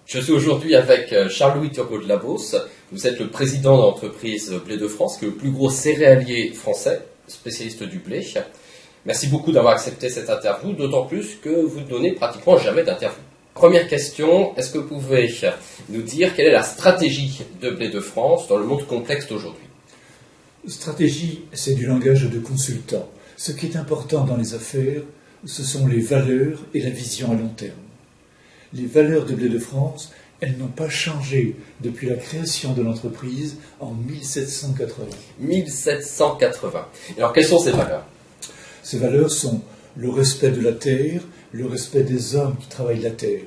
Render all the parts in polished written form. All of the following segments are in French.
Je suis aujourd'hui avec Charles-Louis Turgot de Labos. Vous êtes le président de l'entreprise Blé de France, qui est le plus gros céréalier français, spécialiste du blé. Merci beaucoup d'avoir accepté cette interview, d'autant plus que vous ne donnez pratiquement jamais d'interview. Première question, est-ce que vous pouvez nous dire quelle est la stratégie de Blé de France dans le monde complexe d'aujourd'hui? Stratégie, c'est du langage de consultant. Ce qui est important dans les affaires, ce sont les valeurs et la vision à long terme. Les valeurs de Blé de France, elles n'ont pas changé depuis la création de l'entreprise en 1780. 1780. Alors, quelles sont ces valeurs? Ces valeurs sont le respect de la terre, le respect des hommes qui travaillent la terre.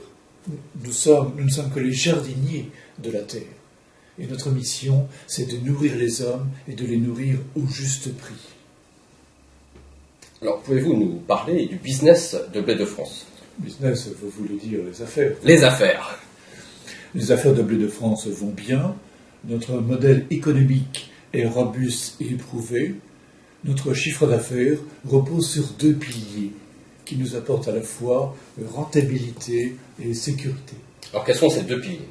Nous ne sommes que les jardiniers de la terre. Et notre mission, c'est de nourrir les hommes et de les nourrir au juste prix. Alors, pouvez-vous nous parler du business de Blé de France? Business, vous voulez dire les affaires. Les affaires. Les affaires de Blé de France vont bien. Notre modèle économique est robuste et éprouvé. Notre chiffre d'affaires repose sur deux piliers qui nous apportent à la fois rentabilité et sécurité. Alors, quels sont ces deux piliers?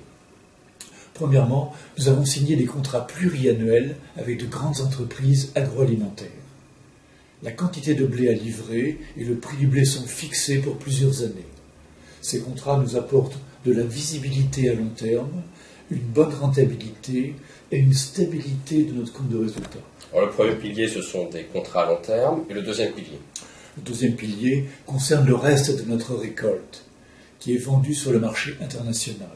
Premièrement, nous avons signé des contrats pluriannuels avec de grandes entreprises agroalimentaires. La quantité de blé à livrer et le prix du blé sont fixés pour plusieurs années. Ces contrats nous apportent de la visibilité à long terme, une bonne rentabilité et une stabilité de notre compte de résultat. Alors, le premier pilier, ce sont des contrats à long terme, et le deuxième pilier? Le deuxième pilier concerne le reste de notre récolte, qui est vendue sur le marché international.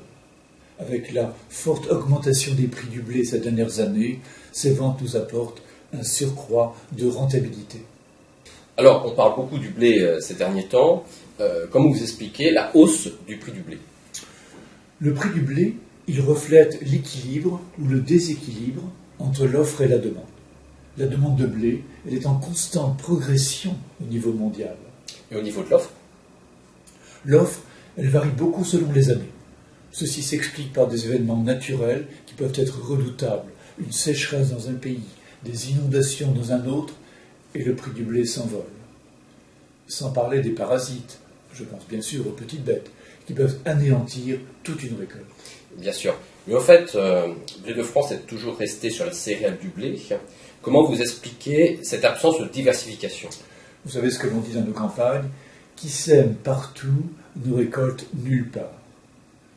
Avec la forte augmentation des prix du blé ces dernières années, ces ventes nous apportent un surcroît de rentabilité. Alors, on parle beaucoup du blé ces derniers temps. Comment vous expliquez la hausse du prix du blé? Le prix du blé, il reflète l'équilibre ou le déséquilibre entre l'offre et la demande. La demande de blé, elle est en constante progression au niveau mondial. Et au niveau de l'offre? L'offre, elle varie beaucoup selon les années. Ceci s'explique par des événements naturels qui peuvent être redoutables, une sécheresse dans un pays, des inondations dans un autre, et le prix du blé s'envole. Sans parler des parasites, je pense bien sûr aux petites bêtes, qui peuvent anéantir toute une récolte. Bien sûr. Mais en fait, Blé de France est toujours resté sur les céréales du blé. Comment vous expliquez cette absence de diversification? Vous savez ce que l'on dit dans nos campagnes, qui sème partout ne récolte nulle part.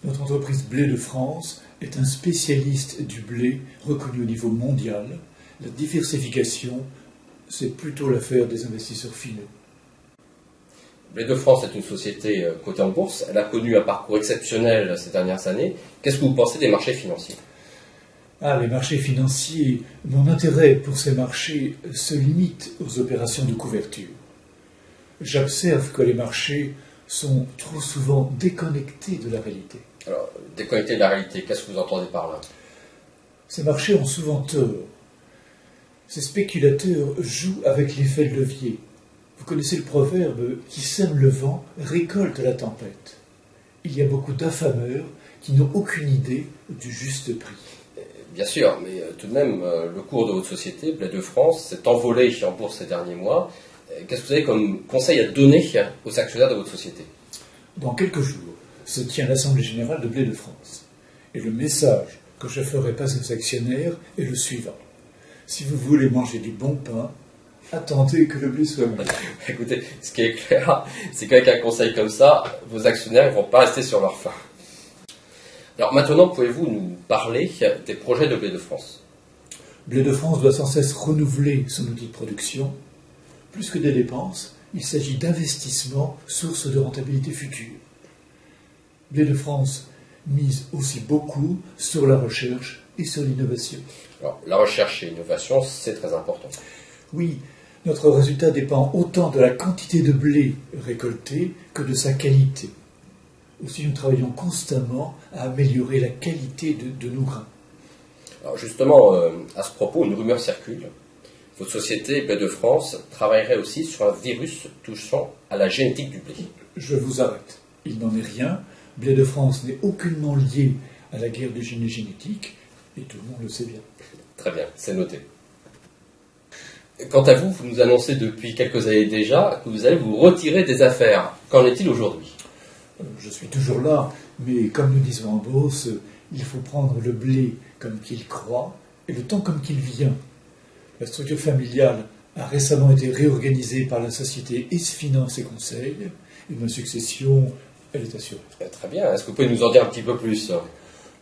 Notre entreprise Blé de France est un spécialiste du blé reconnu au niveau mondial. La diversification, c'est plutôt l'affaire des investisseurs finaux. Blé de France est une société cotée en bourse. Elle a connu un parcours exceptionnel ces dernières années. Qu'est-ce que vous pensez des marchés financiers? Les marchés financiers, mon intérêt pour ces marchés se limite aux opérations de couverture. J'observe que les marchés sont trop souvent déconnectés de la réalité. Alors, déconnectés de la réalité, qu'est-ce que vous entendez par là? Ces marchés ont souvent tort. Ces spéculateurs jouent avec l'effet de levier. Vous connaissez le proverbe « qui sème le vent récolte la tempête ». Il y a beaucoup d'affameurs qui n'ont aucune idée du juste prix. Bien sûr, mais tout de même, le cours de votre société, Blé de France, s'est envolé en bourse ces derniers mois. Qu'est-ce que vous avez comme conseil à donner aux actionnaires de votre société? Dans quelques jours se tient l'Assemblée générale de Blé de France. Et le message que je ferai passer aux actionnaires est le suivant. Si vous voulez manger du bon pain, attendez que le blé soit mûr. Écoutez, ce qui est clair, c'est qu'avec un conseil comme ça, vos actionnaires ne vont pas rester sur leur faim. Alors maintenant, pouvez-vous nous parler des projets de Blé de France? Blé de France doit sans cesse renouveler son outil de production. Plus que des dépenses, il s'agit d'investissements, source de rentabilité future. Blé de France mise aussi beaucoup sur la recherche et sur l'innovation. Alors, la recherche et l'innovation, c'est très important. Oui, notre résultat dépend autant de la quantité de blé récolté que de sa qualité. Aussi, nous travaillons constamment à améliorer la qualité de nos grains. Alors justement, à ce propos, une rumeur circule. Votre société, Blé de France, travaillerait aussi sur un virus touchant à la génétique du blé. Je vous arrête. Il n'en est rien. Blé de France n'est aucunement lié à la guerre de génétique, et tout le monde le sait bien. Très bien, c'est noté. Quant à vous, vous nous annoncez depuis quelques années déjà que vous allez vous retirer des affaires. Qu'en est-il aujourd'hui? Je suis toujours là, mais comme nous disons en Beauce, il faut prendre le blé comme qu'il croît et le temps comme qu'il vient. La structure familiale a récemment été réorganisée par la société Finance et Conseil, et ma succession, elle est assurée. Très bien, est-ce que vous pouvez nous en dire un petit peu plus?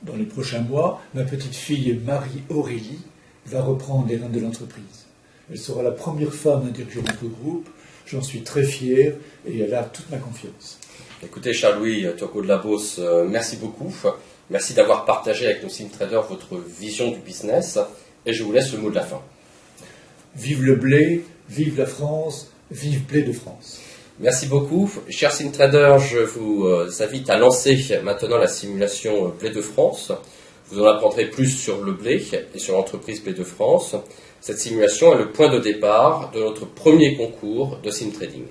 Dans les prochains mois, ma petite fille Marie-Aurélie va reprendre les rênes de l'entreprise. Elle sera la première femme à diriger notre groupe. J'en suis très fier et elle a toute ma confiance. Écoutez, Charles-Louis Turcot de la Beauce, merci beaucoup. Merci d'avoir partagé avec nos sim traders votre vision du business. Et je vous laisse le mot de la fin. Vive le blé, vive la France, vive Blé de France. Merci beaucoup. Chers sim traders, je vous invite à lancer maintenant la simulation Blé de France. Vous en apprendrez plus sur le blé et sur l'entreprise Blé de France. Cette simulation est le point de départ de notre premier concours de sim trading.